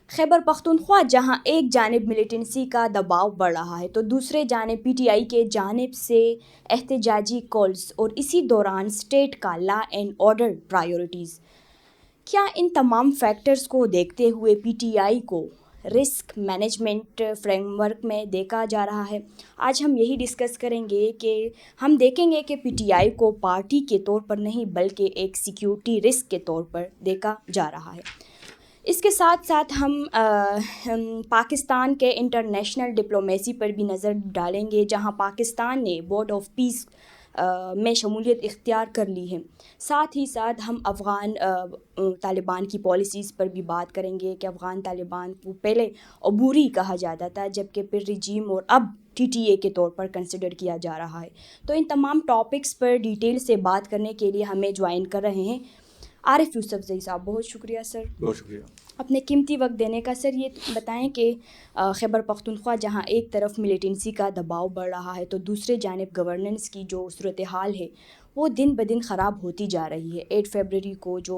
خیبر پختونخوا جہاں ایک جانب ملیٹنسی کا دباؤ بڑھ رہا ہے تو دوسرے جانب پی ٹی آئی کے جانب سے احتجاجی کالز اور اسی دوران اسٹیٹ کا لا اینڈ آرڈر پرائیورٹیز، کیا ان تمام فیکٹرز کو دیکھتے ہوئے پی ٹی آئی کو رسک مینجمنٹ فریم ورک میں دیکھا جا رہا ہے؟ آج ہم یہی ڈسکس کریں گے کہ ہم دیکھیں گے کہ پی ٹی آئی کو پارٹی کے طور پر نہیں بلکہ ایک سیکیورٹی رسک کے طور پر دیکھا جا رہا ہے۔ اس کے ساتھ ساتھ ہم پاکستان کے انٹرنیشنل ڈپلومیسی پر بھی نظر ڈالیں گے، جہاں پاکستان نے بورڈ آف پیس میں شمولیت اختیار کر لی ہے۔ ساتھ ہی ساتھ ہم افغان طالبان کی پالیسیز پر بھی بات کریں گے کہ افغان طالبان کو پہلے عبوری کہا جاتا تھا، جبکہ پھر رجیم اور اب ٹی ٹی اے کے طور پر کنسیڈر کیا جا رہا ہے۔ تو ان تمام ٹاپکس پر ڈیٹیل سے بات کرنے کے لیے ہمیں جوائن کر رہے ہیں عارف یوسف زئی صاحب۔ بہت شکریہ سر، بہت شکریہ اپنے قیمتی وقت دینے کا۔ سر یہ بتائیں کہ خیبر پختونخوا جہاں ایک طرف ملیٹنسی کا دباؤ بڑھ رہا ہے تو دوسرے جانب گورننس کی جو صورتحال ہے وہ دن بدن خراب ہوتی جا رہی ہے۔ 8 فروری کو جو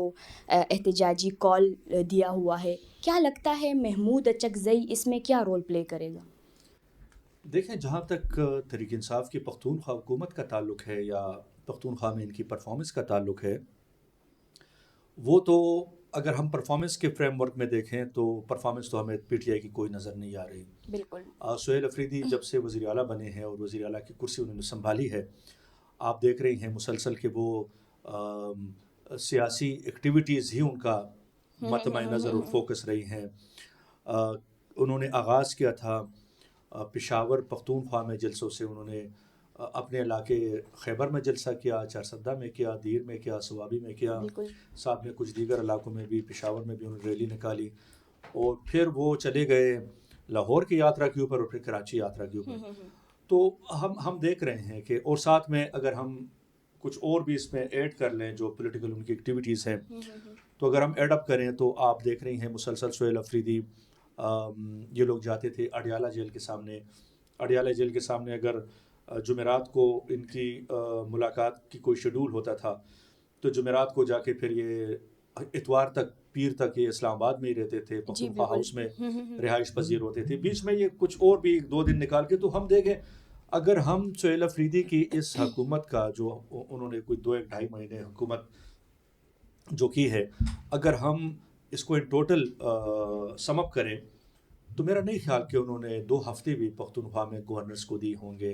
احتجاجی کال دیا ہوا ہے، کیا لگتا ہے محمود اچکزئی اس میں کیا رول پلے کرے گا؟ دیکھیں، جہاں تک تحریک انصاف کی پختونخوا حکومت کا تعلق ہے یا پختونخوا میں ان کی پرفارمنس کا تعلق ہے، وہ تو اگر ہم پرفارمنس کے فریم ورک میں دیکھیں تو پرفارمنس تو ہمیں پی ٹی آئی کی کوئی نظر نہیں آ رہی۔ بالکل۔ سہیل افریدی جب سے وزیر اعلیٰ بنے ہیں اور وزیر اعلیٰ کی کرسی انہوں نے سنبھالی ہے، آپ دیکھ رہی ہیں مسلسل کہ وہ سیاسی ایکٹیویٹیز ہی ان کا مطمع نظر اور فوکس رہی ہیں۔ انہوں نے آغاز کیا تھا پشاور پختونخوا میں جلسوں سے، انہوں نے اپنے علاقے خیبر میں جلسہ کیا، چارسدہ میں کیا، دیر میں کیا، سوابی میں کیا، ساتھ میں کچھ دیگر علاقوں میں بھی، پشاور میں بھی انہوں نے ریلی نکالی، اور پھر وہ چلے گئے لاہور کی یاترا کے اوپر اور پھر کراچی یاترا کے اوپر۔ تو ہم دیکھ رہے ہیں کہ، اور ساتھ میں اگر ہم کچھ اور بھی اس میں ایڈ کر لیں جو پولیٹیکل ان کی ایکٹیویٹیز ہیں، تو اگر ہم ایڈ اپ کریں تو آپ دیکھ رہی ہیں مسلسل سہیل افریدی یہ لوگ جاتے تھے اڈیالہ جیل کے سامنے۔ اڈیالہ جیل کے سامنے اگر جمعرات کو ان کی ملاقات کی کوئی شیڈول ہوتا تھا تو جمعرات کو جا کے پھر یہ اتوار تک، پیر تک یہ اسلام آباد میں ہی رہتے تھے، پختونخوا ہاؤس میں رہائش پذیر ہوتے تھے، بیچ میں یہ کچھ اور بھی 2 دن نکال کے۔ تو ہم دیکھیں اگر ہم سہیل افریدی کی اس حکومت کا جو انہوں نے کوئی 2-2.5 مہینے حکومت جو کی ہے، اگر ہم اس کو ان ٹوٹل سم اپ کریں تو میرا نہیں خیال کہ انہوں نے 2 ہفتے بھی پختونخوا میں گورنرز کو دی ہوں گے،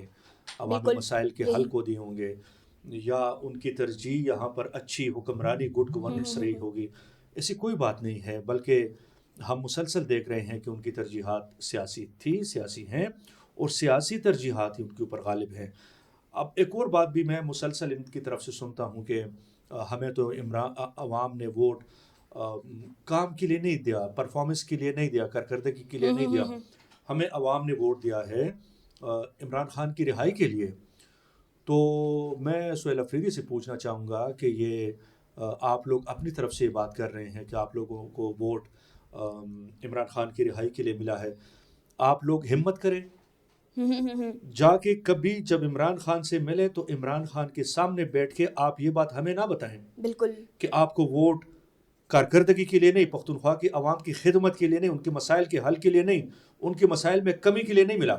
عوامی مسائل کے حل کو دی ہوں گے، یا ان کی ترجیح یہاں پر اچھی حکمرانی، گڈ گورننس رہی ہوگی۔ ایسی کوئی بات نہیں ہے، بلکہ ہم مسلسل دیکھ رہے ہیں کہ ان کی ترجیحات سیاسی تھی، سیاسی ہیں، اور سیاسی ترجیحات ہی ان کے اوپر غالب ہیں۔ اب ایک اور بات بھی میں مسلسل ان کی طرف سے سنتا ہوں کہ ہمیں تو عوام نے ووٹ کام کے لیے نہیں دیا، پرفارمنس کے لیے نہیں دیا، کارکردگی کے لیے نہیں دیا، ہمیں عوام نے ووٹ دیا ہے عمران خان کی رہائی کے لیے۔ تو میں سہیل افریدی سے پوچھنا چاہوں گا کہ یہ آپ لوگ اپنی طرف سے بات کر رہے ہیں کہ آپ لوگوں کو ووٹ عمران خان کی رہائی کے لیے ملا ہے، آپ لوگ ہمت کریں، جا کے کبھی جب عمران خان سے ملے تو عمران خان کے سامنے بیٹھ کے آپ یہ بات ہمیں نہ بتائیں بالکل کہ آپ کو ووٹ کارکردگی کے لیے نہیں، پختونخوا کی عوام کی خدمت کے لیے نہیں، ان کے مسائل کے حل کے لیے نہیں، ان کے مسائل میں کمی کے لیے نہیں ملا،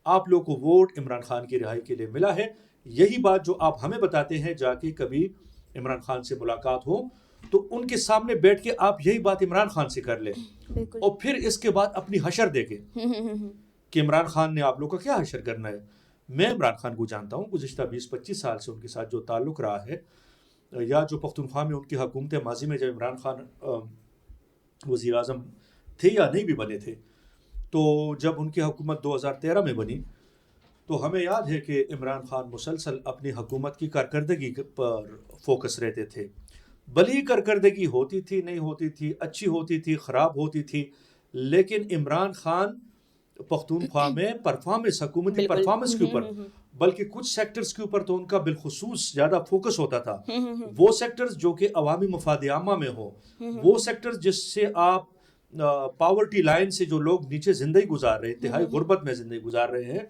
آپ لوگ کو ووٹ عمران خان کی رہائی کے لیے ملا ہے۔ یہی بات جو آپ ہمیں بتاتے ہیں، جا کے کبھی عمران خان سے ملاقات ہو تو ان کے سامنے بیٹھ کے آپ یہی بات عمران خان سے کر لیں، اور پھر اس کے بعد اپنی حشر دیکھیں کہ عمران خان نے آپ لوگ کا کیا حشر کرنا ہے۔ میں عمران خان کو جانتا ہوں، گزشتہ 20-25 سال سے ان کے ساتھ جو تعلق رہا ہے، یا جو پختونخوا میں ان کی حکومت ماضی میں جب عمران خان وزیر اعظم تھے یا نہیں بھی بنے تھے، تو جب ان کی حکومت 2013 میں بنی تو ہمیں یاد ہے کہ عمران خان مسلسل اپنی حکومت کی کارکردگی پر فوکس رہتے تھے، بھلی کارکردگی ہوتی تھی، نہیں ہوتی تھی، اچھی ہوتی تھی، خراب ہوتی تھی، لیکن عمران خان پختونخوا میں پرفارمنس، حکومتی پرفارمنس کے اوپر، بلکہ کچھ سیکٹرز کے اوپر تو ان کا بالخصوص زیادہ فوکس ہوتا تھا، وہ سیکٹرز جو کہ عوامی مفاد عامہ میں ہو، وہ سیکٹرز جس سے آپ پاورٹی لائن سے جو لوگ نیچے زندگی گزار رہے ہیں، انتہائی غربت میں زندگی گزار رہے ہیں،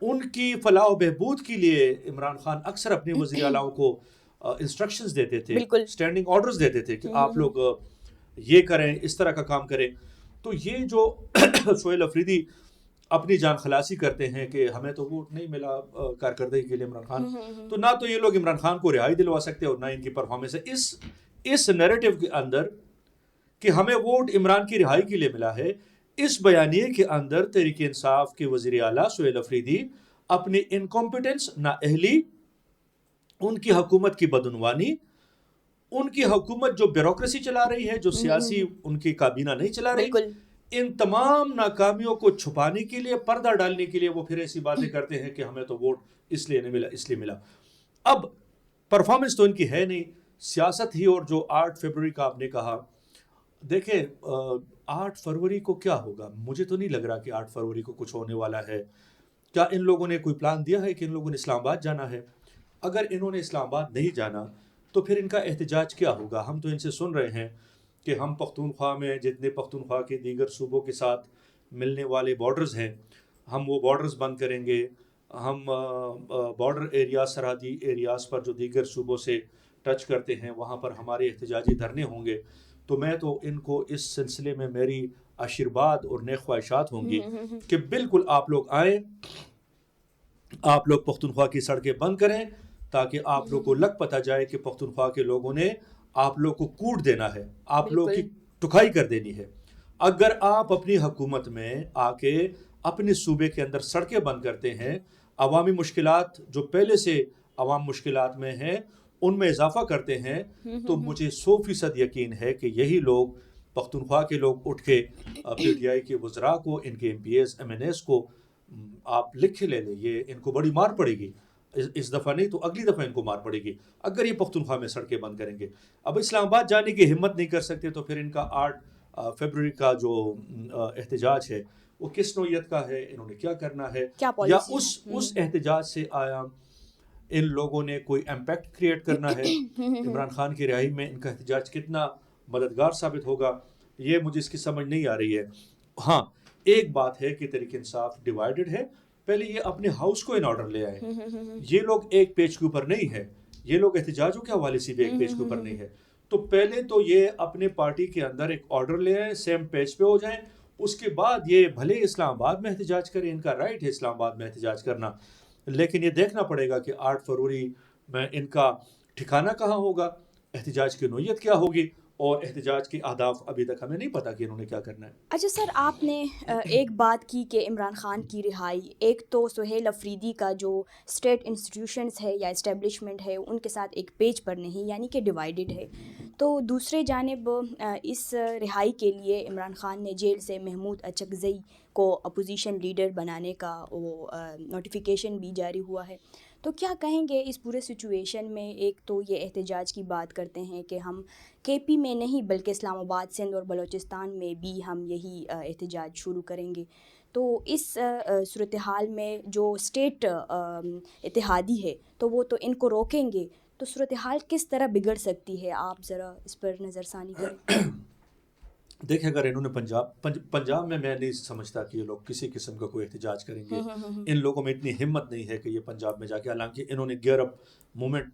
ان کی فلاح و بہبود کے لیے عمران خان اکثر اپنے وزیر اعلیٰ کو انسٹرکشنز دیتے تھے، اسٹینڈنگ آرڈرز دیتے تھے کہ آپ لوگ یہ کریں، اس طرح کا کام کریں۔ تو یہ جو سہیل افریدی اپنی جان خلاصی کرتے ہیں کہ ہمیں تو ووٹ نہیں ملا کارکردگی کے لیے عمران خان، تو نہ تو یہ لوگ عمران خان کو رہائی دلوا سکتے اور نہ ان کی پرفارمنس ہے اس نیریٹو کے اندر کہ ہمیں ووٹ عمران کی رہائی کے لیے ملا ہے. اس بیانیے کے اندر تحریک انصاف کے وزیر اعلیٰ سہیل افریدی اپنی انکمپیٹنس، نااہلی، ان کی حکومت کی بدعنوانی، ان کی حکومت جو بیوروکریسی چلا رہی ہے، جو سیاسی ان کی کابینہ نہیں چلا رہی، بالکل ان تمام ناکامیوں کو چھپانے کے لیے، پردہ ڈالنے کے لیے وہ پھر ایسی باتیں کرتے ہیں کہ ہمیں تو ووٹ اس لیے نہیں ملا، اس لیے ملا. اب پرفارمنس تو ان کی ہے نہیں، سیاست ہی. اور جو 8 فروری کا آپ نے کہا، دیکھیں 8 فروری کو کیا ہوگا؟ مجھے تو نہیں لگ رہا کہ 8 فروری کو کچھ ہونے والا ہے. کیا ان لوگوں نے کوئی پلان دیا ہے کہ ان لوگوں نے اسلام آباد جانا ہے؟ اگر انہوں نے اسلام آباد نہیں جانا تو پھر ان کا احتجاج کیا ہوگا؟ ہم تو ان سے سن رہے ہیں کہ ہم پختونخوا میں جتنے پختونخوا کے دیگر صوبوں کے ساتھ ملنے والے بارڈرز ہیں، ہم وہ بارڈرز بند کریں گے. ہم بارڈر ایریاز، سرحدی ایریاز پر جو دیگر صوبوں سے ٹچ کرتے ہیں وہاں پر ہمارے احتجاجی دھرنے ہوں گے. تو میں تو ان کو اس سلسلے میں میری آشیرواد اور نیک خواہشات ہوں گی کہ بالکل آپ لوگ آئیں، آپ لوگ پختونخوا کی سڑکیں بند کریں تاکہ آپ لوگ کو لگ پتہ جائے کہ پختونخوا کے لوگوں نے آپ لوگ کو کوٹ دینا ہے، آپ لوگ کی ٹکائی کر دینی ہے. اگر آپ اپنی حکومت میں آ کے اپنے صوبے کے اندر سڑکیں بند کرتے ہیں، عوامی مشکلات جو پہلے سے عوام مشکلات میں ہیں ان میں اضافہ کرتے ہیں، تو مجھے 100% یقین ہے کہ یہی لوگ، پختونخوا کے لوگ اٹھ کے پی ٹی آئی کے وزراء کو، ان کے M Ps, M N As کو آپ لکھ کے لے لیں، یہ ان کو بڑی مار پڑے گی. اس دفعہ نہیں تو اگلی دفعہ ان کو مار پڑے گی اگر یہ پختونخوا میں سڑکیں بند کریں گے. اب اسلام آباد جانے کی ہمت نہیں کر سکتے تو پھر ان کا 8 فروری کا جو احتجاج ہے وہ کس نوعیت کا ہے؟ انہوں نے کیا کرنا ہے؟ یا اس احتجاج سے آیا ان لوگوں نے کوئی امپیکٹ کریٹ کرنا ہے؟ عمران خان کی رہائی میں ان کا احتجاج کتنا مددگار ثابت ہوگا؟ یہ مجھے اس کی سمجھ نہیں آ رہی ہے. ہاں ایک بات ہے کہ تحریک انصاف ڈیوائیڈڈ ہے. پہلے یہ اپنے ہاؤس کو ان آرڈر لے آئے. یہ لوگ ایک پیج کے اوپر نہیں ہے، یہ لوگ احتجاجوں کے حوالے سے بھی ایک پیج کے اوپر نہیں ہے. تو پہلے تو یہ اپنے پارٹی کے اندر ایک آرڈر لے آئیں، سیم پیج پہ ہو جائیں. اس کے بعد یہ بھلے اسلام آباد میں احتجاج کریں، ان کا رائٹ ہے اسلام آباد میں احتجاج کرنا، لیکن یہ دیکھنا پڑے گا کہ 8 فروری میں ان کا ٹھکانہ کہاں ہوگا، احتجاج کی نوعیت کیا ہوگی، اور احتجاج کے اہداف ابھی تک ہمیں نہیں پتا کہ انہوں نے کیا کرنا ہے. اچھا سر، آپ نے ایک بات کی کہ عمران خان کی رہائی، ایک تو سہیل افریدی کا جو اسٹیٹ انسٹیٹیوشنز ہے یا اسٹیبلشمنٹ ہے ان کے ساتھ ایک پیج پر نہیں، یعنی کہ ڈیوائیڈڈ ہے. تو دوسرے جانب اس رہائی کے لیے عمران خان نے جیل سے محمود اچکزئی کو اپوزیشن لیڈر بنانے کا وہ نوٹیفیکیشن بھی جاری ہوا ہے. تو کیا کہیں گے اس پورے سچویشن میں؟ ایک تو یہ احتجاج کی بات کرتے ہیں کہ ہم کے پی میں نہیں بلکہ اسلام آباد، سندھ اور بلوچستان میں بھی ہم یہی احتجاج شروع کریں گے. تو اس صورتحال میں جو اسٹیٹ اتحادی ہے تو وہ تو ان کو روکیں گے، تو صورتحال کس طرح بگڑ سکتی ہے؟ آپ ذرا اس پر نظر ثانی کریں. دیکھیں اگر انہوں نے پنجاب میں نہیں سمجھتا کہ یہ لوگ کسی قسم کا کوئی احتجاج کریں گے. ان لوگوں میں اتنی ہمت نہیں ہے کہ یہ پنجاب میں جا کے، حالانکہ انہوں نے گیئر اپ موومنٹ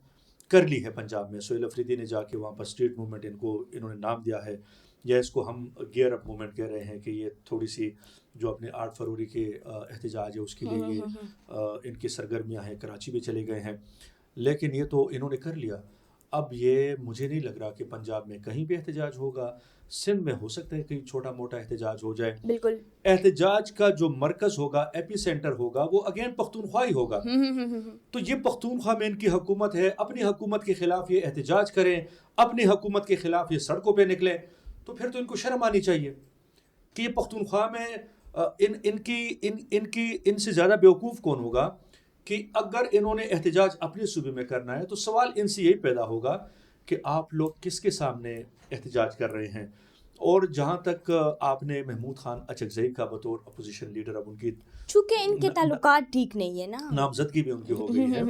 کر لی ہے پنجاب میں. سہیل افریدی نے جا کے وہاں پر اسٹریٹ موومنٹ انہوں نے نام دیا ہے، یا اس کو ہم گیئر اپ موومنٹ کہہ رہے ہیں کہ یہ تھوڑی سی جو اپنے 8 فروری کے احتجاج ہے اس کے لیے یہ ان کی سرگرمیاں ہیں. کراچی بھی چلے گئے ہیں، لیکن یہ تو انہوں نے کر لیا. اب یہ مجھے نہیں لگ رہا کہ پنجاب میں کہیں بھی احتجاج ہوگا. سندھ میں ہو سکتا ہے کہیں چھوٹا موٹا احتجاج ہو جائے. بالکل. احتجاج کا جو مرکز ہوگا، ایپی سینٹر ہوگا، وہ اگین پختونخوا ہی ہوگا. تو یہ پختونخوا میں ان کی حکومت ہے، اپنی حکومت کے خلاف یہ احتجاج کریں، اپنی حکومت کے خلاف یہ سڑکوں پہ نکلیں. تو پھر تو ان کو شرم آنی چاہیے کہ یہ پختونخوا میں ان سے زیادہ بیوقوف کون ہوگا کہ اگر انہوں نے احتجاج اپنے صوبے میں کرنا ہے تو سوال ان سے یہی پیدا ہوگا کہ آپ لوگ کس کے سامنے احتجاج کر رہے ہیں. اور جہاں تک آپ نے محمود خان اچکزئی کا بطور اپوزیشن لیڈر، اب ان کی چونکہ ان کے تعلقات ٹھیک نہیں ہے نا، نامزدگی بھی ان کی ہو گئی ہے.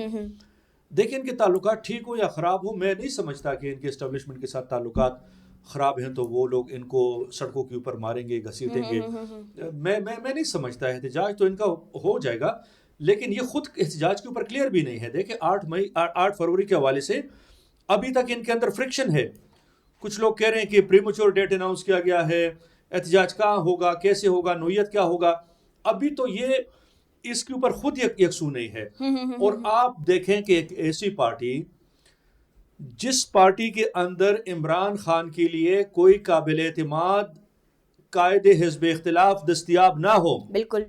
دیکھیں ان کے تعلقات ٹھیک ہو یا خراب ہو، میں نہیں سمجھتا کہ ان کے اسٹیبلشمنٹ کے ساتھ تعلقات خراب ہیں تو وہ لوگ ان کو سڑکوں کے اوپر ماریں گے، گھسیٹیں گے. میں نہیں سمجھتا. احتجاج تو ان کا ہو جائے گا، لیکن یہ خود احتجاج کے اوپر کلیئر بھی نہیں ہے. دیکھیں 8 فروری کے حوالے سے ابھی تک ان کے اندر فرکشن ہے. کچھ لوگ کہہ رہے ہیں کہ پری میچور ڈیٹ اناؤنس کیا گیا ہے، احتجاج کہاں ہوگا, کیسے ہوگا, نوعیت کیا ہوگا, ابھی تو یہ اس کے اوپر خود یکسو نہیں ہے. اور آپ دیکھیں کہ ایک ایسی پارٹی جس پارٹی کے اندر عمران خان کے لیے کوئی قابل اعتماد قائد حزب اختلاف دستیاب نہ ہو, بالکل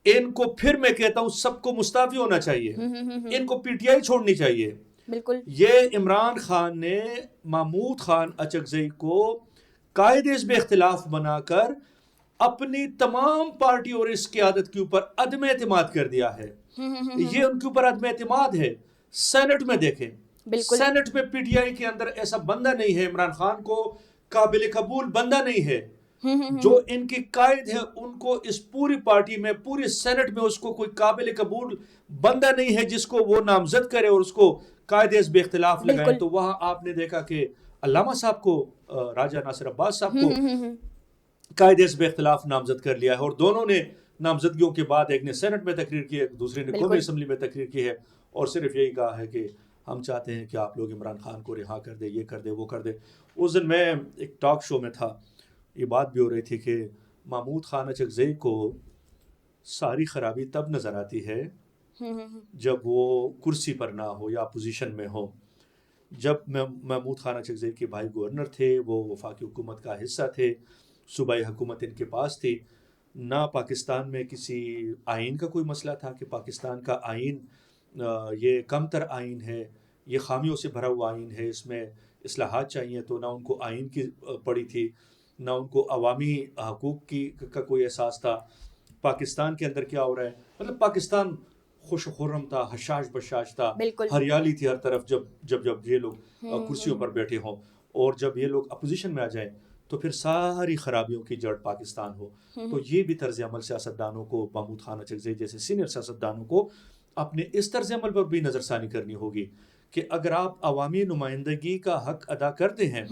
ان کو پھر میں کہتا ہوں سب کو مستعفی ہونا چاہیے, ان کو پی ٹی آئی چھوڑنی چاہیے. بالکل یہ عمران خان نے محمود خان اچکزئی کو قائد حزب اختلاف بنا کر اپنی تمام پارٹی اور اس قیادت کے اوپر عدم اعتماد کر دیا ہے. یہ ان کے اوپر عدم اعتماد ہے. سینٹ میں دیکھیں, سینٹ میں پی ٹی آئی کے اندر ایسا بندہ نہیں ہے, عمران خان کو قابل قبول بندہ نہیں ہے. جو ان کے قائد ہیں ان کو اس پوری پارٹی میں, پوری سینٹ میں اس کو کوئی قابل قبول بندہ نہیں ہے جس کو وہ نامزد کرے اور اس کو قائد حزب اختلاف لگائے. تو وہاں آپ نے دیکھا کہ علامہ صاحب کو, راجہ ناصر عباس صاحب کو قائد حزب اختلاف نامزد کر لیا ہے, اور دونوں نے نامزدگیوں کے بعد ایک نے سینٹ میں تقریر کی ہے, دوسرے نے قومی اسمبلی میں تقریر کی ہے, اور صرف یہی کہا ہے کہ ہم چاہتے ہیں کہ آپ لوگ عمران خان کو رہا کر دیں, یہ کر دیں, وہ کر دیں. اس دن میں ایک ٹاک شو میں تھا, یہ بات بھی ہو رہی تھی کہ محمود خان اچکزئی کو ساری خرابی تب نظر آتی ہے جب وہ کرسی پر نہ ہو یا اپوزیشن میں ہو. جب محمود خان اچکزئی کے بھائی گورنر تھے, وہ وفاقی حکومت کا حصہ تھے, صوبائی حکومت ان کے پاس تھی, نہ پاکستان میں کسی آئین کا کوئی مسئلہ تھا کہ پاکستان کا آئین یہ کم تر آئین ہے, یہ خامیوں سے بھرا ہوا آئین ہے, اس میں اصلاحات چاہیے. تو نہ ان کو آئین کی پڑی تھی, نہ ان کو عوامی حقوق کا کوئی احساس تھا. پاکستان کے اندر کیا ہو رہا ہے, مطلب پاکستان خوش و خرم تھا, حشاش بشاش تھا, ہریالی تھی ہر طرف جب یہ لوگ کرسیوں پر بیٹھے ہوں, اور جب یہ لوگ اپوزیشن میں آ جائیں تو پھر ساری خرابیوں کی جڑ پاکستان ہو. تو یہ بھی طرز عمل سیاستدانوں کو, محمود خان اچکزئی جیسے سینئر سیاستدانوں کو اپنے اس طرز عمل پر بھی نظر ثانی کرنی ہوگی کہ اگر آپ عوامی نمائندگی کا حق ادا کرتے ہیں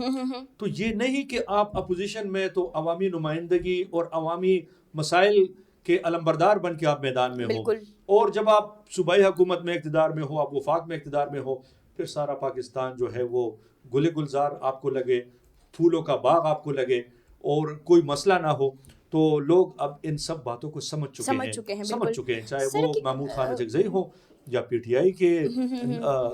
تو یہ نہیں کہ آپ اپوزیشن میں تو عوامی نمائندگی اور عوامی مسائل کے علمبردار بن کے آپ میدان میں ہوں, اور جب آپ صوبائی حکومت میں اقتدار میں ہو, آپ وفاق میں اقتدار میں ہو, پھر سارا پاکستان جو ہے وہ گل گلزار آپ کو لگے, پھولوں کا باغ آپ کو لگے, اور کوئی مسئلہ نہ ہو. تو لوگ اب ان سب باتوں کو سمجھ چکے ہیں, چاہے وہ محمود خان اچکزئی ہو یا پی ٹی آئی کے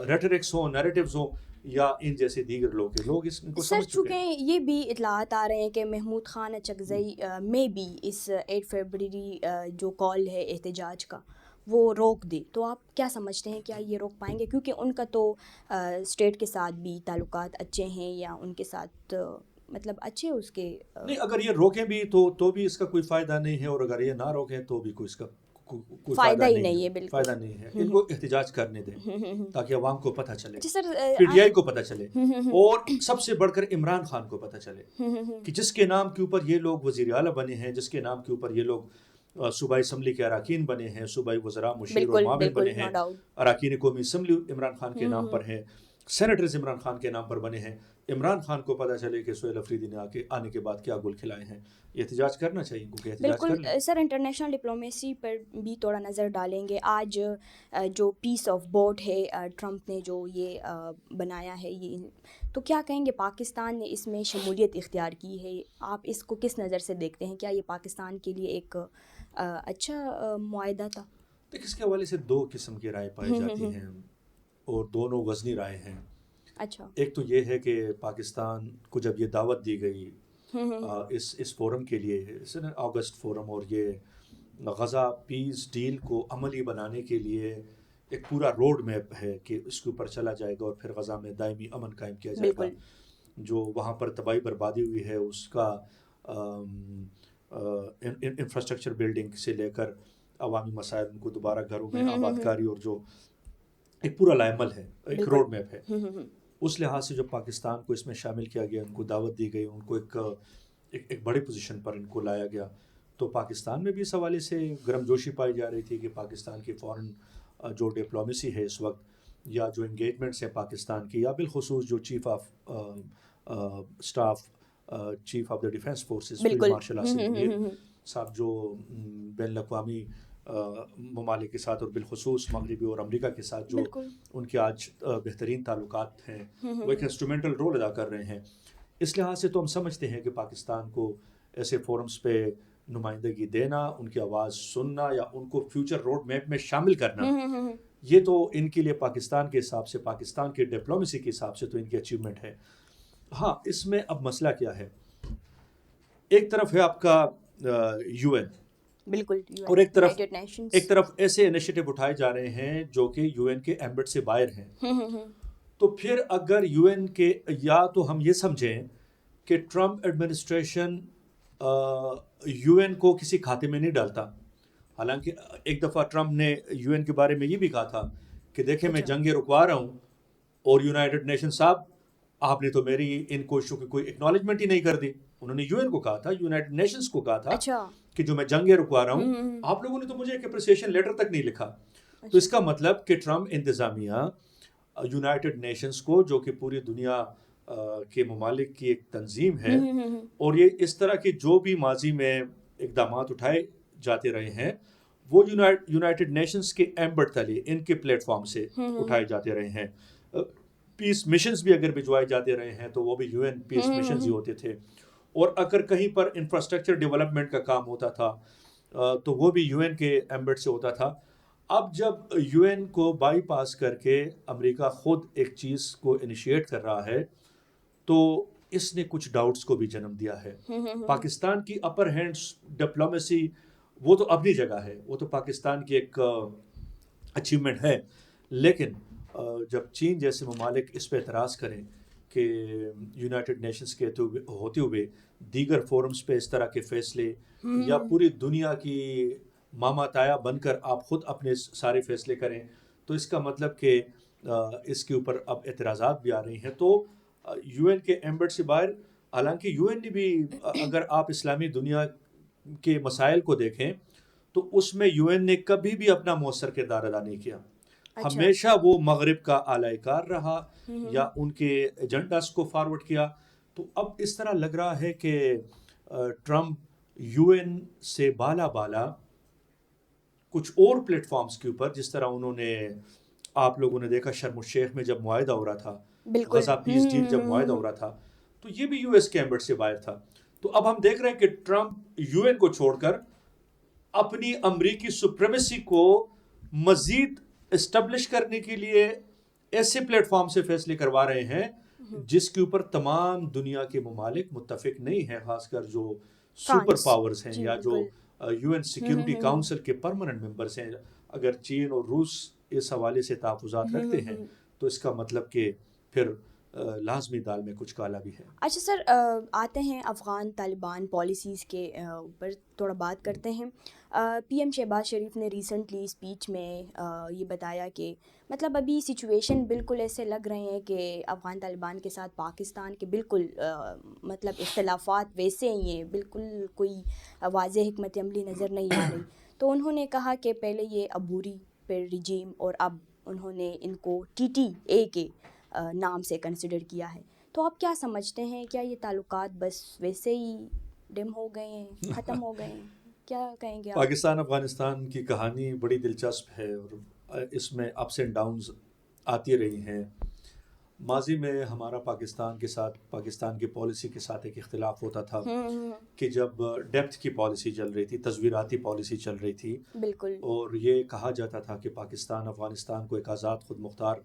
ریٹرکس ہوں, نیریٹیوز ہوں, یا ان جیسے دیگر لوگ اس کو سمجھ چکے ہیں. یہ بھی اطلاعات آ رہے ہیں کہ محمود خان اچکزئی میں بھی اس 8 فروری جو کال ہے احتجاج کا وہ روک دے. تو آپ کیا سمجھتے ہیں, کیا یہ روک پائیں گے؟ کیونکہ ان کا تو اسٹیٹ کے ساتھ بھی تعلقات اچھے ہیں, یا ان کے ساتھ مطلب اچھے اس کے نہیں, اگر یہ روکیں بھی تو بھی اس کا کوئی فائدہ نہیں ہے, اور اگر یہ نہ روکیں تو بھی کوئی اس کا کوئی فائدہ ہی نہیں ہے. بالکل فائدہ نہیں ہے. ان کو احتجاج کرنے دیں تاکہ عوام کو پتہ چلے, پی ٹی آئی کو پتہ چلے, اور سب سے بڑھ کر عمران خان کو پتہ چلے کہ جس کے نام کے اوپر یہ لوگ وزیر اعلیٰ بنے ہیں, جس کے نام کے اوپر یہ لوگ صوبائی اسمبلی کے اراکین بنے ہیں, صوبائی وزراء مشیر اور معاون بنے ہیں, اراکین قومی اسمبلی عمران خان کے نام پر ہیں, سینیٹرز عمران خان کے نام پر بنے ہیں. عمران خان کو پتہ چلے کہ سہیل افریدی نے آنے کے بعد کیا گل کھلائے ہیں. یہ احتجاج کرنا چاہیے, کیونکہ احتجاج بالکل. سر, انٹرنیشنل ڈپلومیسی پر بھی تھوڑا نظر ڈالیں گے. آج جو پیس آف بورڈ ہے ٹرمپ نے جو یہ بنایا ہے, یہ تو کیا کہیں گے, پاکستان نے اس میں شمولیت اختیار کی ہے, آپ اس کو کس نظر سے دیکھتے ہیں؟ کیا یہ پاکستان کے لیے ایک اچھا معاہدہ تھا؟ دیکھ, اس کے حوالے سے دو قسم کی رائے پائی جاتی ہیں, اور دونوں وزنی رائے ہیں. اچھا, ایک تو یہ ہے کہ پاکستان کو جب یہ دعوت دی گئی اس فورم کے لیے, اگست فورم, اور یہ غزہ پیس ڈیل کو عملی بنانے کے لیے ایک پورا روڈ میپ ہے کہ اس کے اوپر چلا جائے گا, اور پھر غزہ میں دائمی امن قائم کیا جائے گا. جو وہاں پر تباہی بربادی ہوئی ہے اس کا انفراسٹرکچر بلڈنگ سے لے کر عوامی مسائل, ان کو دوبارہ گھروں میں آباد کاری, اور جو ایک پورا لائحہ ہے, ایک روڈ میپ ہے. اس لحاظ سے جو پاکستان کو اس میں شامل کیا گیا, ان کو دعوت دی گئی, ان کو ایک بڑی پوزیشن پر ان کو لایا گیا, تو پاکستان میں بھی اس حوالے سے گرم جوشی پائی جا رہی تھی کہ پاکستان کی فورن جو ڈپلومیسی ہے اس وقت, یا جو انگیجمنٹس ہیں پاکستان کی, یا بالخصوص جو chief of staff, chief of the defence forces field marshal Asim Munir صاحب, جو بین الاقوامی ممالک کے ساتھ اور بالخصوص مغربی اور امریکہ کے ساتھ جو ان کے آج بہترین تعلقات ہیں, وہ ایک انسٹرومنٹل رول ادا کر رہے ہیں. اس لحاظ سے تو ہم سمجھتے ہیں کہ پاکستان کو ایسے فورمز پہ نمائندگی دینا, ان کی آواز سننا یا ان کو فیوچر روڈ میپ میں شامل کرنا, یہ تو ان کے لیے پاکستان کے حساب سے, پاکستان کی ڈپلومیسی کے حساب سے تو ان کی اچیومنٹ ہے. ہاں, اس میں اب مسئلہ کیا ہے, ایک طرف ہے آپ کا یو این, بالکل, اور ایک طرف ایسے انیشیٹو اٹھائے جا رہے ہیں جو کہ یو این کے ایمبٹ سے باہر ہیں. تو پھر اگر یو این کے, یا تو ہم یہ سمجھیں کہ ٹرمپ ایڈمنسٹریشن یو این کو کسی کھاتے میں نہیں ڈالتا, حالانکہ ایک دفعہ ٹرمپ نے یو این کے بارے میں یہ بھی کہا تھا کہ دیکھیں میں جنگیں رکوا رہا ہوں, اور یونائٹڈ نیشن صاحب آپ نے تو میری ان کوششوں کی کوئی اکنالجمنٹ ہی نہیں کر دی. انہوں نے یو این کو کہا تھا, یونائٹڈ نیشنز کو کہا تھا کہ جو میں جنگیں رکوا رہا ہوں, آپ لوگوں نے تو مجھے ایک اپریسیشن لیٹر تک نہیں لکھا. تو اس کا مطلب کہ ٹرمپ انتظامیہ یونائٹڈ نیشنز کو, جو کہ پوری دنیا کے ممالک کی ایک تنظیم ہے, اور یہ اس طرح کے جو بھی ماضی میں اقدامات اٹھائے جاتے رہے ہیں وہ یونائٹڈ نیشنز کے ایمبٹ تلے ان کے پلیٹ فارم سے اٹھائے جاتے رہے ہیں. پیس مشنز بھی اگر بھجوائے جاتے رہے ہیں تو وہ بھی یو این پیس مشنز ہی ہوتے تھے, اور اگر کہیں پر انفراسٹرکچر ڈیولپمنٹ کا کام ہوتا تھا تو وہ بھی یو این کے ایمبٹ سے ہوتا تھا. اب جب یو این کو بائی پاس کر کے امریکہ خود ایک چیز کو انیشیٹ کر رہا ہے تو اس نے کچھ ڈاؤٹس کو بھی جنم دیا ہے. پاکستان کی اپر ہینڈ ڈپلومیسی وہ تو اپنی جگہ ہے, وہ تو پاکستان کی ایک اچیومنٹ ہے, لیکن جب چین جیسے ممالک اس پہ اعتراض کریں کہ یونائٹڈ نیشنز کے ہوتے ہوئے دیگر فورمز پہ اس طرح کے فیصلے, یا پوری دنیا کی ماما تایا بن کر آپ خود اپنے سارے فیصلے کریں, تو اس کا مطلب کہ اس کے اوپر اب اعتراضات بھی آ رہی ہیں. تو یو این کے ایمبٹ سے باہر, حالانکہ یو این نے بھی, اگر آپ اسلامی دنیا کے مسائل کو دیکھیں تو اس میں یو این نے کبھی بھی اپنا مؤثر کردار ادا نہیں کیا. ہمیشہ وہ مغرب کا اعلی کار رہا یا ان کے ایجنڈاز کو فارورڈ کیا. تو اب اس طرح لگ رہا ہے کہ ٹرمپ یو این سے بالا کچھ اور پلیٹ فارمز کے اوپر, جس طرح انہوں نے, آپ لوگوں نے دیکھا شرم الشیخ میں جب معاہدہ ہو رہا تھا, غزہ پیس ڈیل جب معاہدہ ہو رہا تھا, تو یہ بھی یو ایس کے ایمبٹ سے باہر تھا. تو اب ہم دیکھ رہے ہیں کہ ٹرمپ یو این کو چھوڑ کر اپنی امریکی سپریمیسی کو مزید اسٹیبلش کرنے کے لیے ایسے پلیٹ فارم سے فیصلے کروا رہے ہیں جس کے اوپر تمام دنیا کے ممالک متفق نہیں ہیں, خاص کر جو سپر پاورز ہیں یا جو یو این سیکیورٹی کاؤنسل کے پرماننٹ ممبرز ہیں. اگر چین اور روس اس حوالے سے تحفظات رکھتے ہیں تو اس کا مطلب کہ پھر لازمی دال میں کچھ کالا بھی ہے. اچھا سر, آتے ہیں افغان طالبان پالیسیز کے اوپر تھوڑا بات کرتے ہیں. پی ایم شہباز شریف نے ریسنٹلی اسپیچ میں یہ بتایا کہ مطلب ابھی سچویشن بالکل ایسے لگ رہے ہیں کہ افغان طالبان کے ساتھ پاکستان کے بالکل مطلب اختلافات ویسے ہی ہیں, بالکل کوئی واضح حکمت عملی نظر نہیں آ رہی. تو انہوں نے کہا کہ پہلے یہ عبوری پھر رجیم, اور اب انہوں نے ان کو TTA کے نام سے کنسیڈر کیا ہے. تو آپ کیا سمجھتے ہیں, کیا یہ تعلقات بس ویسے ہی ڈم ہو گئے ہیں, ختم ہو گئے ہیں, کیا کہیں گے آپ؟ پاکستان افغانستان کی کہانی بڑی دلچسپ ہے اور اس میں اپس اینڈ ڈاؤنز آتی رہی ہیں. ماضی میں ہمارا پاکستان کے ساتھ, پاکستان کی پالیسی کے ساتھ ایک اختلاف ہوتا تھا کہ جب ڈیپتھ کی پالیسی چل رہی تھی, تصویراتی پالیسی چل رہی تھی, بالکل, اور یہ کہا جاتا تھا کہ پاکستان افغانستان کو ایک آزاد خود مختار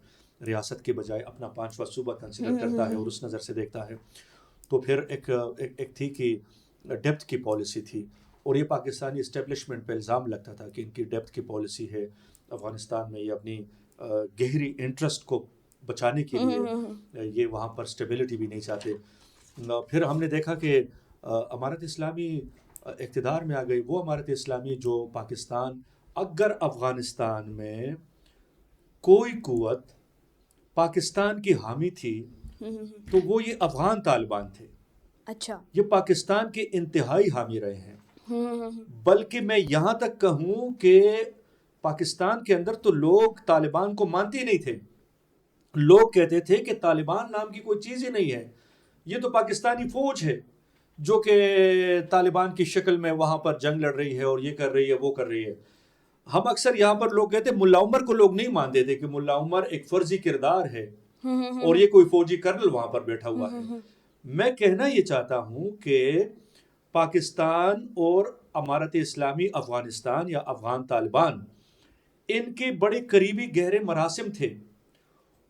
ریاست کے بجائے اپنا 5واں صوبہ کنسیڈر کرتا ہے اور اس نظر سے دیکھتا ہے. تو پھر ایک تھی کہ ڈیپتھ کی پالیسی تھی, اور یہ پاکستانی اسٹیبلشمنٹ پہ الزام لگتا تھا کہ ان کی ڈیپتھ کی پالیسی ہے افغانستان میں, یہ اپنی گہری انٹرسٹ کو بچانے کے لیے یہ وہاں پر اسٹیبلٹی بھی نہیں چاہتے. پھر ہم نے دیکھا کہ امارت اسلامی اقتدار میں آ گئی, وہ امارت اسلامی جو پاکستان, اگر افغانستان میں کوئی قوت پاکستان کی حامی تھی تو وہ یہ افغان طالبان تھے. اچھا, یہ پاکستان کے انتہائی حامی رہے ہیں. بلکہ میں یہاں تک کہوں کہ پاکستان کے اندر تو لوگ طالبان کو مانتے ہی نہیں تھے. لوگ کہتے تھے کہ طالبان نام کی کوئی چیز ہی نہیں ہے, یہ تو پاکستانی فوج ہے جو کہ طالبان کی شکل میں وہاں پر جنگ لڑ رہی ہے اور یہ کر رہی ہے وہ کر رہی ہے. ہم اکثر یہاں پر لوگ کہتے ہیں, ملا عمر کو لوگ نہیں مانتے تھے کہ ملا عمر ایک فرضی کردار ہے اور یہ کوئی فوجی کرنل وہاں پر بیٹھا ہوا ہے. میں کہنا یہ چاہتا ہوں کہ پاکستان اور امارت اسلامی افغانستان یا افغان طالبان ان کے بڑے قریبی گہرے مراسم تھے،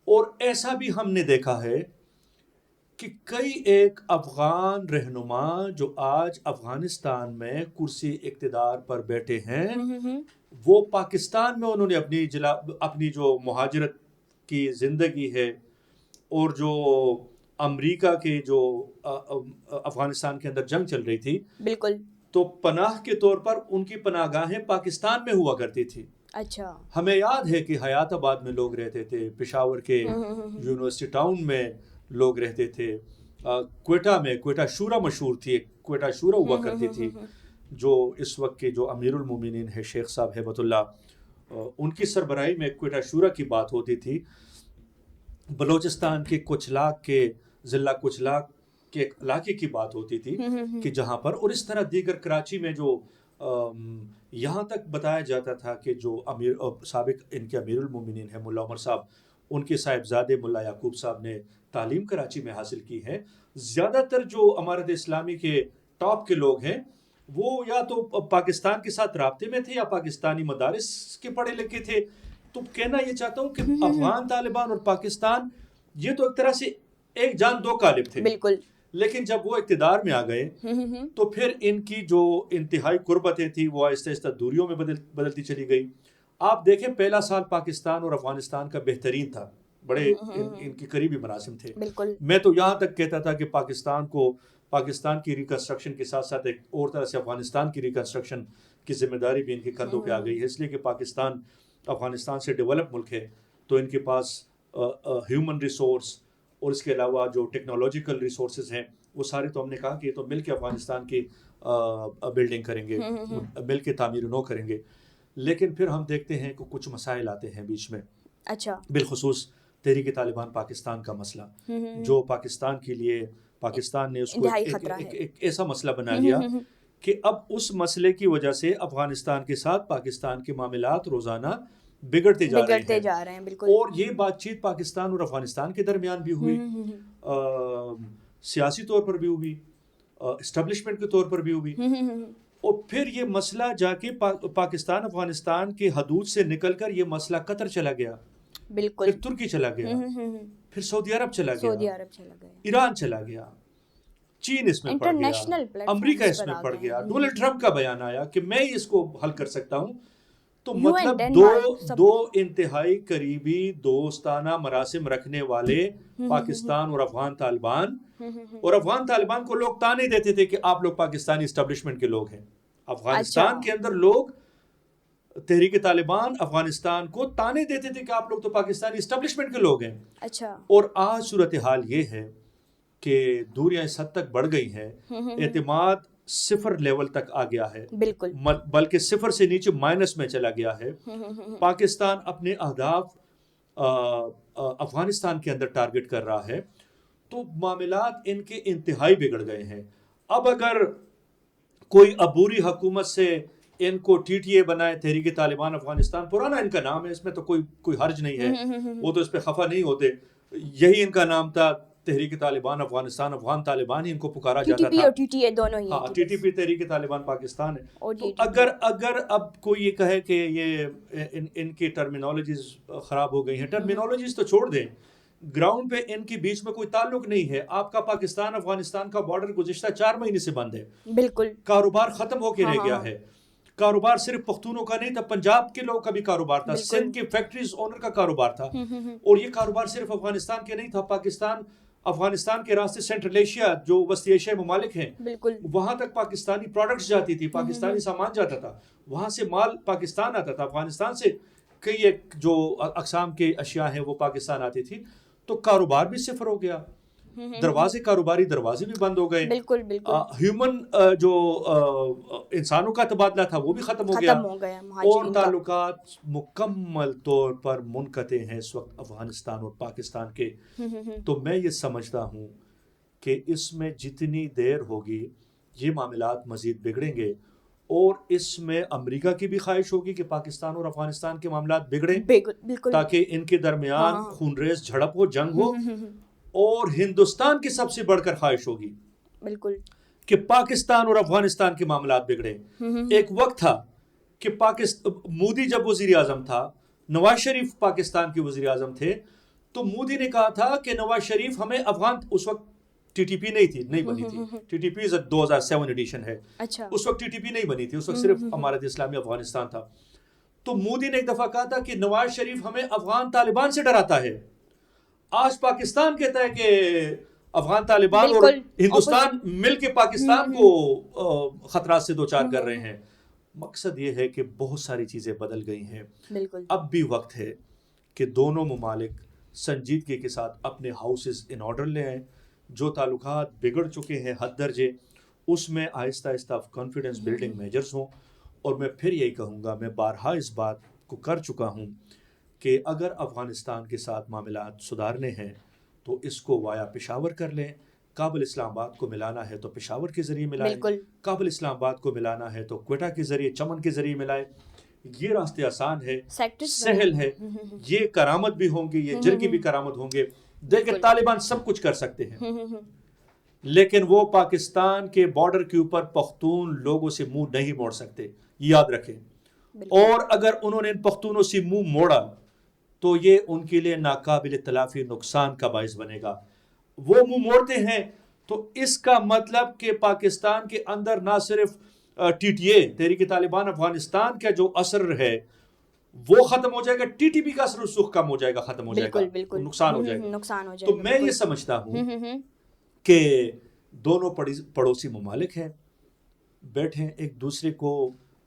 اور ایسا بھی ہم نے دیکھا ہے کہ کئی ایک افغان رہنما جو آج افغانستان میں کرسی اقتدار پر بیٹھے ہیں، وہ پاکستان میں انہوں نے اپنی جو مہاجرت کی زندگی ہے، اور جو امریکہ کے جو افغانستان کے اندر جنگ چل رہی تھی، بالکل، تو پناہ کے طور پر ان کی پناہ گاہیں پاکستان میں ہوا کرتی تھی. اچھا، ہمیں یاد ہے کہ حیات آباد میں لوگ رہتے تھے، پشاور کے یونیورسٹی ٹاؤن میں لوگ رہتے تھے، کوئٹہ میں کوئٹہ شورا مشہور تھی، کوئٹہ شورا ہوا کرتی تھی، جو اس وقت کے جو امیر المومنین ہے شیخ صاحب ہیبت اللہ، ان کی سربراہی میں کوئٹہ شورا کی بات ہوتی تھی. بلوچستان کے کچلاک کے ضلع کچلاک کے ایک علاقے کی بات ہوتی تھی کہ جہاں پر، اور اس طرح دیگر کراچی میں جو یہاں تک بتایا جاتا تھا کہ جو سابق ان کے امیر المومنین ہیں ملا عمر صاحب، ان کے صاحبزادے ملا یعقوب صاحب نے تعلیم کراچی میں حاصل کی ہے. زیادہ تر جو امارت اسلامی کے ٹاپ کے لوگ ہیں وہ یا تو پاکستان کے ساتھ رابطے میں تھے یا پاکستانی مدارس کے پڑھے لکھے تھے. تو کہنا یہ چاہتا ہوں کہ افغان طالبان اور پاکستان یہ تو ایک طرح سے ایک جان دو قالب تھے. بالکل. لیکن جب وہ اقتدار میں آ گئے تو پھر ان کی جو انتہائی قربتیں تھیں وہ آہستہ آہستہ دوریوں میں بدلتی چلی گئی. آپ دیکھیں پہلا سال پاکستان اور افغانستان کا بہترین تھا، بڑے ان کی قریبی مراسم تھے. میں تو یہاں تک کہتا تھا کہ پاکستان کی ریکنسٹرکشن کے ساتھ ساتھ ایک اور طرح سے افغانستان کی ریکنسٹرکشن کی ذمہ داری بھی ان کے کندھوں پہ آ گئی ہے، اس لیے کہ پاکستان افغانستان سے ڈیولپ ملک ہے، تو ان کے پاس ہیومن ریسورس اور اس کے علاوہ جو ٹیکنالوجیکل ریسورسز ہیں وہ سارے، تو ہم نے کہا کہ یہ تو مل کے افغانستان کی بلڈنگ کریں گے، مل کے تعمیر نو کریں گے. لیکن پھر ہم دیکھتے ہیں کہ کچھ مسائل آتے ہیں بیچ میں. اچھا. بالخصوص تحریک طالبان پاکستان کا مسئلہ، جو پاکستان کے لیے پاکستان نے اس کو ایک ایسا مسئلہ بنا لیا کہ اب اس مسئلے کی وجہ سے افغانستان کے ساتھ پاکستان کے معاملات روزانہ بگڑتے جا رہے ہیں. بالکل. اور یہ بات چیت پاکستان اور افغانستان کے درمیان بھی ہوئی، سیاسی طور پر بھی ہوئی، اسٹیبلشمنٹ کے طور پر بھی ہوئی، اور پھر یہ مسئلہ جا کے پاکستان افغانستان کے حدود سے نکل کر یہ مسئلہ قطر چلا گیا، بالکل، پھر ترکی چلا گیا، پھر سعودی عرب چلا گیا، ایران چلا گیا، چین اس میں پڑ گیا، امریکہ اس میں پڑ گیا، ڈونلڈ ٹرمپ کا بیان آیا کہ میں اس کو حل کر سکتا ہوں. تو مطلب دو انتہائی قریبی دوستانہ مراسم رکھنے والے پاکستان اور افغان طالبان، اور افغان طالبان کو لوگ تانے دیتے تھے کہ آپ لوگ پاکستانی اسٹیبلشمنٹ کے لوگ ہیں. افغانستان کے اندر لوگ تحریک طالبان افغانستان کو تانے دیتے تھے کہ آپ لوگ تو پاکستانی اسٹیبلشمنٹ کے لوگ ہیں. اچھا. اور آج صورتحال یہ ہے کہ دوریاں اس حد تک بڑھ گئی ہیں، اعتماد صفر لیول تک آ گیا ہے، بالکل، بلکہ صفر سے نیچے مائنس میں چلا گیا ہے. پاکستان اپنے اہداف افغانستان کے اندر ٹارگٹ کر رہا ہے، تو معاملات ان کے انتہائی بگڑ گئے ہیں. اب اگر کوئی عبوری حکومت سے ان کو ٹی ٹی اے بنائے، تحریک طالبان افغانستان، پرانا ان کا نام ہے، اس میں تو کوئی حرج نہیں ہے، وہ تو اس پہ خفا نہیں ہوتے. یہی ان کا نام تھا، تحریک طالبان افغانستان، افغان طالبان ہی ان کو پکارا جاتا تھا. ٹی ٹی اے دونوں ہی، ہاں، ٹی ٹی پی تحریک طالبان پاکستان ہے. تو اگر اب کوئی یہ کہے کہ یہ ان کی ٹرمینالوجیز خراب ہو گئی ہیں، ٹرمینالوجیز تو چھوڑ دیں، گراؤنڈ پہ ان کے بیچ میں کوئی تعلق نہیں ہے. آپ کا پاکستان افغانستان کا بارڈر گزشتہ 4 مہینے سے بند ہے، بالکل، کاروبار ختم ہو کے رہ گیا ہے. کاروبار صرف پختونوں کا نہیں تھا، پنجاب کے لوگ کا بھی کاروبار تھا، سندھ کے فیکٹریز اونر کا کاروبار تھا، اور یہ کاروبار صرف افغانستان کے نہیں تھا. افغانستان کے راستے سینٹرل ایشیا، جو وسطی ایشیائی ممالک ہیں، بالکل، وہاں تک پاکستانی پروڈکٹس جاتی تھی، پاکستانی سامان جاتا تھا، وہاں سے مال پاکستان آتا تھا. افغانستان سے کئی ایک جو اقسام کے اشیاء ہیں وہ پاکستان آتی تھی. تو کاروبار بھی صفر ہو گیا، کاروباری دروازے بھی بند ہو گئے، بالکل بالکل. ہیومن جو انسانوں کا تبادلہ تھا وہ بھی ختم ہو گیا، اور تعلقات مکمل طور پر منقطع ہیں اس وقت افغانستان اور پاکستان کے. تو میں یہ سمجھتا ہوں کہ اس میں جتنی دیر ہوگی یہ معاملات مزید بگڑیں گے، اور اس میں امریکہ کی بھی خواہش ہوگی کہ پاکستان اور افغانستان کے معاملات بگڑیں، تاکہ ان کے درمیان خونریز جھڑپ ہو، جنگ ہو. اور ہندوستان کی سب سے بڑھ کر خواہش ہوگی، بالکل، کہ پاکستان اور افغانستان کے معاملات بگڑے. ایک وقت تھا کہ مودی جب وزیر اعظم تھا, نواز شریف پاکستان کے وزیر اعظم تھے, تو مودی نے کہا تھا کہ نواز شریف ہمیں اس وقت ٹی ٹی پی نہیں بنی تھی. ٹی ٹی پی 2007 ایڈیشن ہے. اس وقت ٹی ٹی پی نہیں بنی تھی, اس وقت صرف امارت اسلامی افغانستان تھا. تو مودی نے ایک دفعہ کہا تھا کہ نواز شریف ہمیں افغان طالبان سے ڈراتا ہے. آج پاکستان کہتا ہے کہ افغان طالبان اور ہندوستان مل کے پاکستان کو خطرات سے دوچار کر رہے ہیں. مقصد یہ ہے کہ بہت ساری چیزیں بدل گئی ہیں. اب بھی وقت ہے کہ دونوں ممالک سنجیدگی کے ساتھ اپنے ہاؤسز ان آرڈر لے آئیں. جو تعلقات بگڑ چکے ہیں حد درجے, اس میں آہستہ آہستہ کانفیڈنس بلڈنگ میجرز ہوں. اور میں پھر یہی کہوں گا, میں بارہا اس بات کو کر چکا ہوں کہ اگر افغانستان کے ساتھ معاملات سدھارنے ہیں تو اس کو وایا پشاور کر لیں. کابل اسلام آباد کو ملانا ہے تو پشاور کے ذریعے ملائیں, کابل اسلام آباد کو ملانا ہے تو کوئٹہ کے ذریعے, چمن کے ذریعے ملائیں. یہ راستے آسان ہے, سہل ہے, یہ کرامت بھی ہوں گے, یہ جرگی بھی کرامت ہوں گے. دیکھیں طالبان سب کچھ کر سکتے ہیں, لیکن وہ پاکستان کے بارڈر کے اوپر پختون لوگوں سے منہ نہیں موڑ سکتے, یاد رکھیں. اور اگر انہوں نے ان پختونوں سے منہ موڑا تو یہ ان کے لیے ناقابل تلافی نقصان کا باعث بنے گا. وہ منہ موڑتے ہیں تو اس کا مطلب کہ پاکستان کے اندر نہ صرف ٹی ٹی اے تحریک طالبان افغانستان کا جو اثر ہے وہ ختم ہو جائے گا, ٹی ٹی پی کا اثر رسوخ کم ہو جائے گا, ختم ہو جائے گا, نقصان ہو جائے گا. تو میں یہ سمجھتا ہوں کہ دونوں پڑوسی ممالک ہیں, بیٹھیں ایک دوسرے کو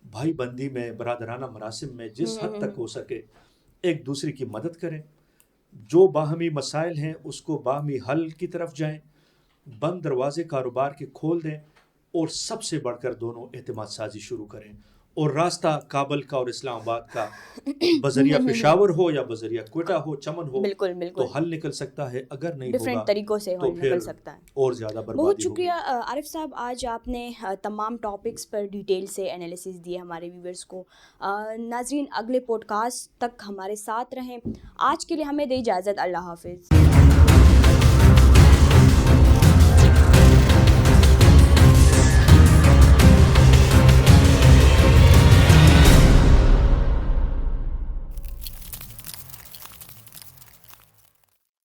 بھائی بندی میں, برادرانہ مراسم میں جس حد تک ہو سکے ایک دوسرے کی مدد کریں. جو باہمی مسائل ہیں اس کو باہمی حل کی طرف جائیں, بند دروازے کاروبار کے کھول دیں, اور سب سے بڑھ کر دونوں اعتماد سازی شروع کریں. اور راستہ کابل کا اور اسلام آباد کا بذریعہ پشاور ہو یا بذریعہ کوئٹہ ہو, چمن ہو, تو حل نکل سکتا ہے. اگر نہیں ہوگا طریقوں سے تو پھر اور زیادہ بربادی ہوگی. بہت شکریہ عارف صاحب, آج آپ نے تمام ٹاپکس پر ڈیٹیل سے انالیسس دیے ہمارے ویورز کو. ناظرین, اگلے پوڈ کاسٹ تک ہمارے ساتھ رہیں. آج کے لیے ہمیں دے اجازت. اللہ حافظ.